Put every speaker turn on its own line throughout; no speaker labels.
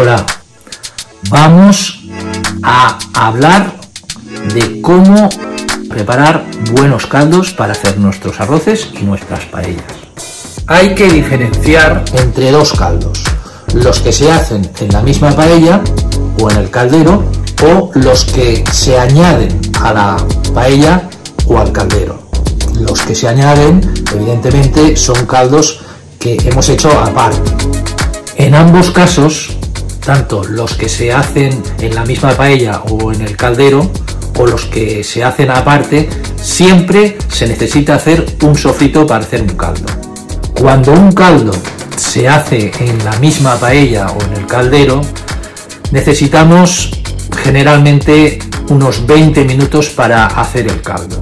Hola, vamos a hablar de cómo preparar buenos caldos para hacer nuestros arroces y nuestras paellas. Hay que diferenciar entre dos caldos, los que se hacen en la misma paella o en el caldero, o los que se añaden a la paella o al caldero. Los que se añaden, evidentemente, son caldos que hemos hecho aparte. En ambos casos, tanto los que se hacen en la misma paella o en el caldero, o los que se hacen aparte, siempre se necesita hacer un sofrito para hacer un caldo. Cuando un caldo se hace en la misma paella o en el caldero, necesitamos generalmente unos 20 minutos para hacer el caldo.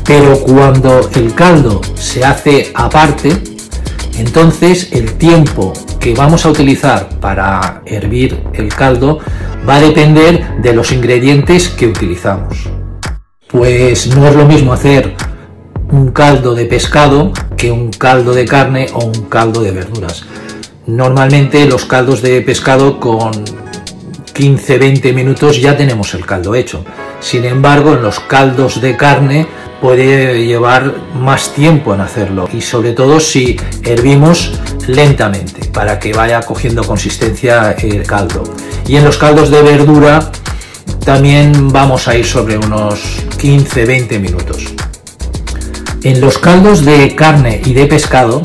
Pero cuando el caldo se hace aparte, entonces el tiempo que vamos a utilizar para hervir el caldo va a depender de los ingredientes que utilizamos. Pues no es lo mismo hacer un caldo de pescado que un caldo de carne o un caldo de verduras. Normalmente los caldos de pescado con 15-20 minutos ya tenemos el caldo hecho. Sin embargo, en los caldos de carne puede llevar más tiempo en hacerlo, y sobre todo si hervimos lentamente para que vaya cogiendo consistencia el caldo. Y en los caldos de verdura también vamos a ir sobre unos 15-20 minutos. En los caldos de carne y de pescado,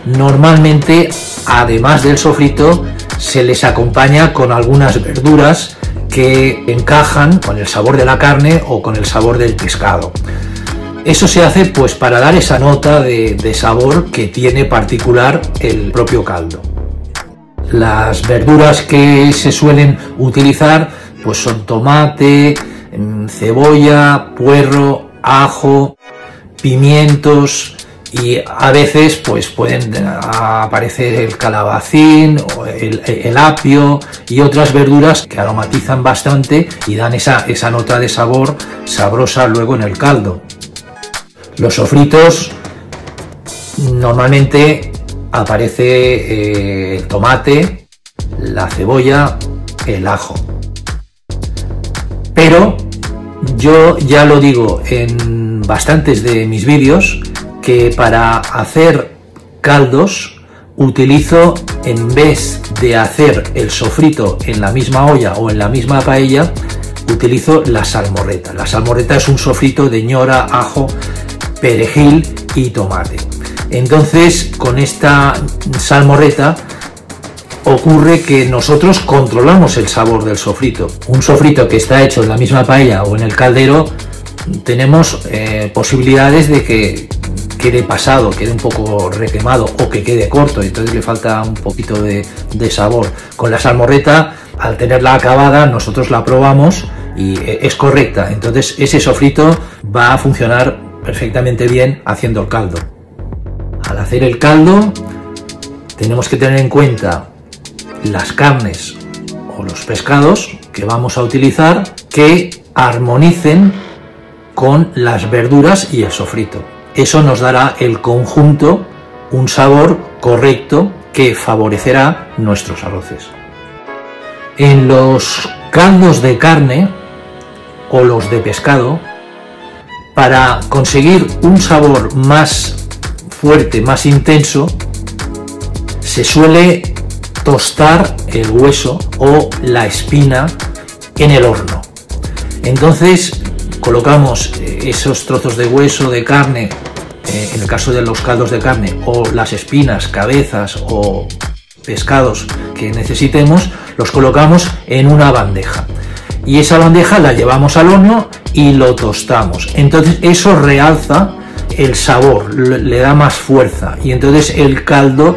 normalmente, además del sofrito, se les acompaña con algunas verduras que encajan con el sabor de la carne o con el sabor del pescado. Eso se hace pues para dar esa nota de sabor que tiene particular el propio caldo. Las verduras que se suelen utilizar pues son tomate, cebolla, puerro, ajo, pimientos, y a veces pues pueden aparecer el calabacín o el apio y otras verduras que aromatizan bastante y dan esa nota de sabor sabrosa luego en el caldo. Los sofritos, normalmente aparece el tomate, la cebolla, el ajo. Pero yo ya lo digo en bastantes de mis vídeos, que para hacer caldos utilizo, en vez de hacer el sofrito en la misma olla o en la misma paella, utilizo la salmorreta. La salmorreta es un sofrito de ñora, ajo, perejil y tomate. Entonces, con esta salmorreta ocurre que nosotros controlamos el sabor del sofrito. Un sofrito que está hecho en la misma paella o en el caldero, tenemos posibilidades de que quede pasado, quede un poco requemado o que quede corto, entonces le falta un poquito de sabor. Con la salmorreta, al tenerla acabada, nosotros la probamos y es correcta, entonces ese sofrito va a funcionar perfectamente bien haciendo el caldo. Al hacer el caldo tenemos que tener en cuenta las carnes o los pescados que vamos a utilizar, que armonicen con las verduras y el sofrito. Eso nos dará el conjunto un sabor correcto que favorecerá nuestros arroces. En los caldos de carne o los de pescado, para conseguir un sabor más fuerte, más intenso, se suele tostar el hueso o la espina en el horno. Entonces colocamos esos trozos de hueso de carne, en el caso de los caldos de carne, o las espinas, cabezas o pescados que necesitemos, los colocamos en una bandeja. Y esa bandeja la llevamos al horno y lo tostamos. Entonces eso realza el sabor, le da más fuerza y entonces el caldo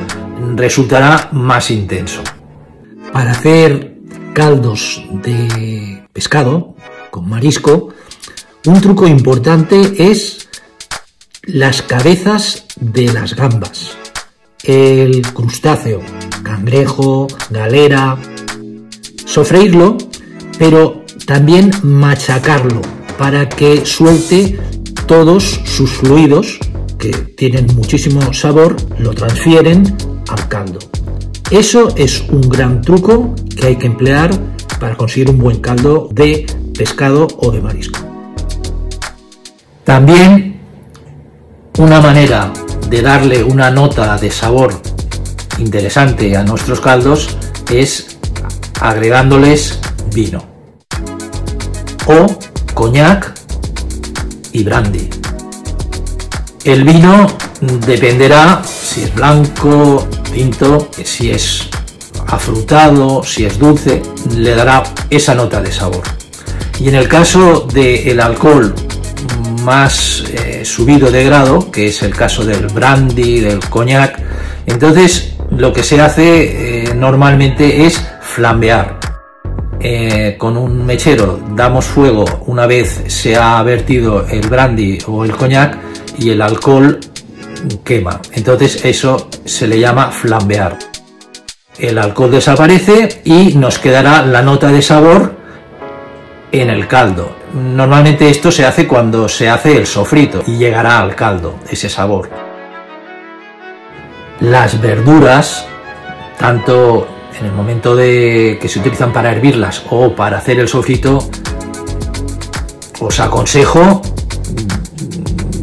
resultará más intenso. Para hacer caldos de pescado con marisco, un truco importante es las cabezas de las gambas, el crustáceo, cangrejo, galera, sofreírlo, pero también machacarlo para que suelte todos sus fluidos, que tienen muchísimo sabor, lo transfieren al caldo. Eso es un gran truco que que hay que emplear para conseguir un buen caldo de pescado o de marisco. También una manera de darle una nota de sabor interesante a nuestros caldos es agregándoles vino o coñac y brandy. El vino dependerá si es blanco, tinto, si es afrutado, si es dulce, le dará esa nota de sabor. Y en el caso del alcohol más subido de grado, que es el caso del brandy, del coñac, entonces lo que se hace normalmente es flambear. Con un mechero damos fuego una vez se ha vertido el brandy o el coñac y el alcohol quema, entonces eso se le llama flambear. El alcohol desaparece y nos quedará la nota de sabor en el caldo. Normalmente esto se hace cuando se hace el sofrito y llegará al caldo ese sabor. Las verduras, tanto en el momento de que se utilizan para hervirlas o para hacer el sofrito, os aconsejo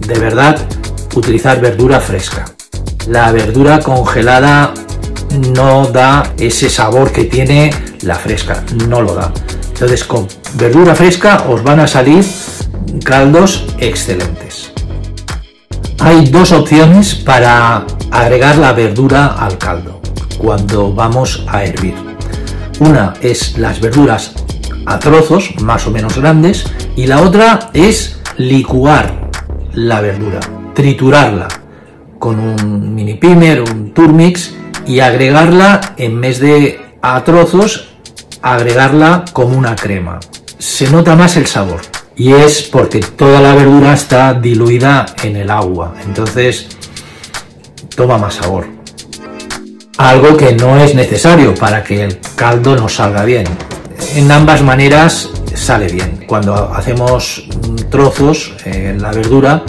de verdad utilizar verdura fresca. La verdura congelada no da ese sabor que tiene la fresca, no lo da. Entonces con verdura fresca os van a salir caldos excelentes. Hay dos opciones para agregar la verdura al caldo cuando vamos a hervir. Una es las verduras a trozos más o menos grandes y la otra es licuar la verdura, triturarla con un mini pimer, un turmix y agregarla en vez de a trozos, agregarla como una crema. Se nota más el sabor y es porque toda la verdura está diluida en el agua, entonces toma más sabor. Algo que no es necesario para que el caldo nos salga bien. En ambas maneras sale bien. Cuando hacemos trozos la verdura,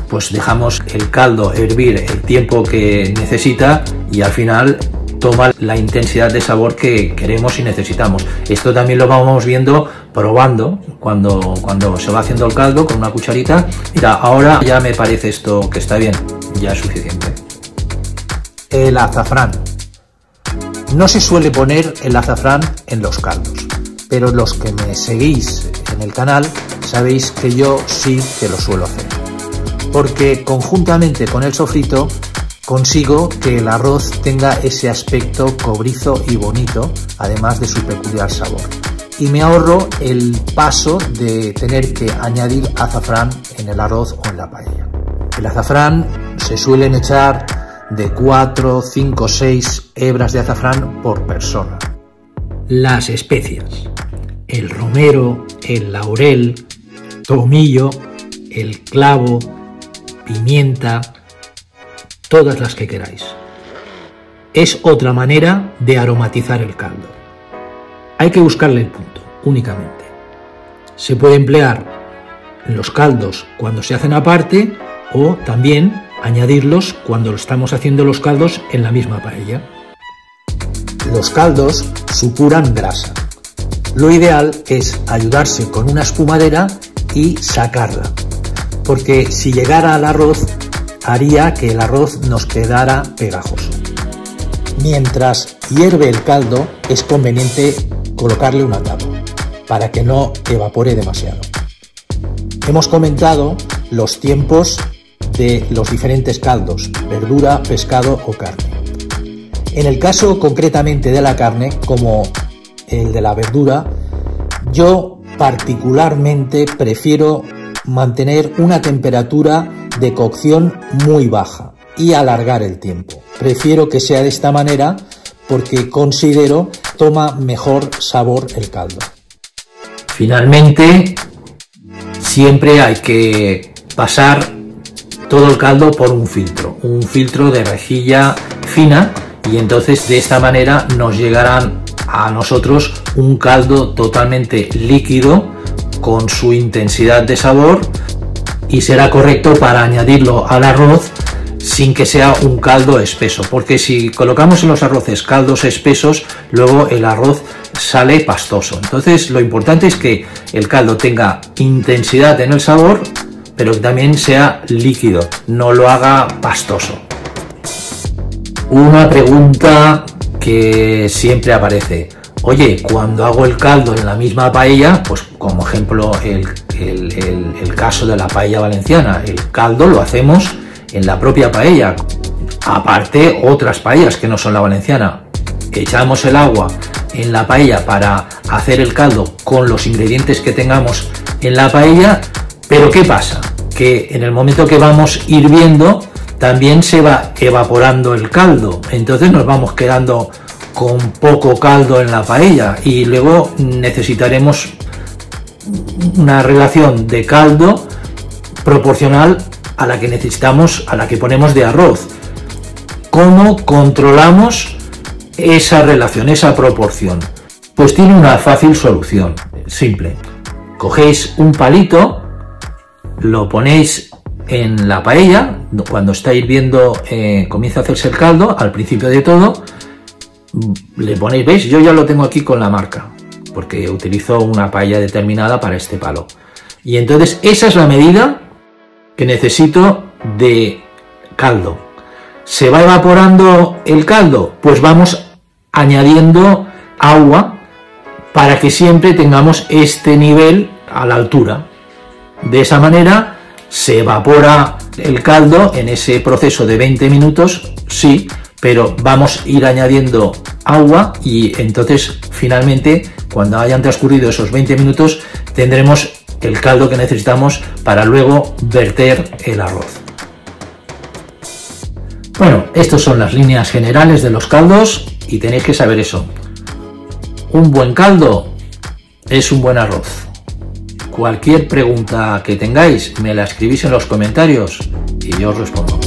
pues dejamos el caldo hervir el tiempo que necesita y al final toma la intensidad de sabor que queremos y necesitamos. Esto también lo vamos viendo probando cuando se va haciendo el caldo con una cucharita. Mira, ahora ya me parece esto que está bien, ya es suficiente. El azafrán. No se suele poner el azafrán en los caldos, pero los que me seguís en el canal sabéis que yo sí que lo suelo hacer, porque conjuntamente con el sofrito consigo que el arroz tenga ese aspecto cobrizo y bonito, además de su peculiar sabor. Y me ahorro el paso de tener que añadir azafrán en el arroz o en la paella. El azafrán se suelen echar de 4, 5, 6 hebras de azafrán por persona. Las especias: el romero, el laurel, tomillo, el clavo, pimienta, todas las que queráis. Es otra manera de aromatizar el caldo. Hay que buscarle el punto, únicamente. Se puede emplear en los caldos cuando se hacen aparte o también añadirlos cuando estamos haciendo los caldos en la misma paella. Los caldos supuran grasa. Lo ideal es ayudarse con una espumadera y sacarla, porque si llegara al arroz haría que el arroz nos quedara pegajoso. Mientras hierve el caldo es conveniente colocarle una tapa para que no evapore demasiado. Hemos comentado los tiempos de los diferentes caldos: verdura, pescado o carne. En el caso concretamente de la carne, como el de la verdura, yo particularmente prefiero mantener una temperatura de cocción muy baja y alargar el tiempo. Prefiero que sea de esta manera porque considero toma mejor sabor el caldo. Finalmente, siempre hay que pasar todo el caldo por un filtro de rejilla fina, y entonces de esta manera nos llegarán a nosotros un caldo totalmente líquido con su intensidad de sabor y será correcto para añadirlo al arroz sin que sea un caldo espeso, porque si colocamos en los arroces caldos espesos, luego el arroz sale pastoso. Entonces lo importante es que el caldo tenga intensidad en el sabor, pero que también sea líquido, no lo haga pastoso. Una pregunta que siempre aparece: oye, cuando hago el caldo en la misma paella, pues como ejemplo el caso de la paella valenciana, el caldo lo hacemos en la propia paella, aparte otras paellas que no son la valenciana, echamos el agua en la paella para hacer el caldo con los ingredientes que tengamos en la paella, pero ¿qué pasa? Que en el momento que vamos hirviendo también se va evaporando el caldo, entonces nos vamos quedando con poco caldo en la paella y luego necesitaremos una relación de caldo proporcional a la que necesitamos, a la que ponemos de arroz. ¿Cómo controlamos esa relación, esa proporción? Pues tiene una fácil solución, simple. Cogéis un palito, lo ponéis en la paella, cuando está hirviendo, comienza a hacerse el caldo, al principio de todo, le ponéis, ¿veis? Yo ya lo tengo aquí con la marca, porque utilizo una paella determinada para este palo. Y entonces esa es la medida que necesito de caldo. ¿Se va evaporando el caldo? Pues vamos añadiendo agua para que siempre tengamos este nivel a la altura. De esa manera se evapora el caldo en ese proceso de 20 minutos, sí, pero vamos a ir añadiendo agua y entonces finalmente, cuando hayan transcurrido esos 20 minutos, tendremos el caldo que necesitamos para luego verter el arroz. Bueno, estas son las líneas generales de los caldos y tenéis que saber eso. Un buen caldo es un buen arroz. Cualquier pregunta que tengáis me la escribís en los comentarios y yo os respondo.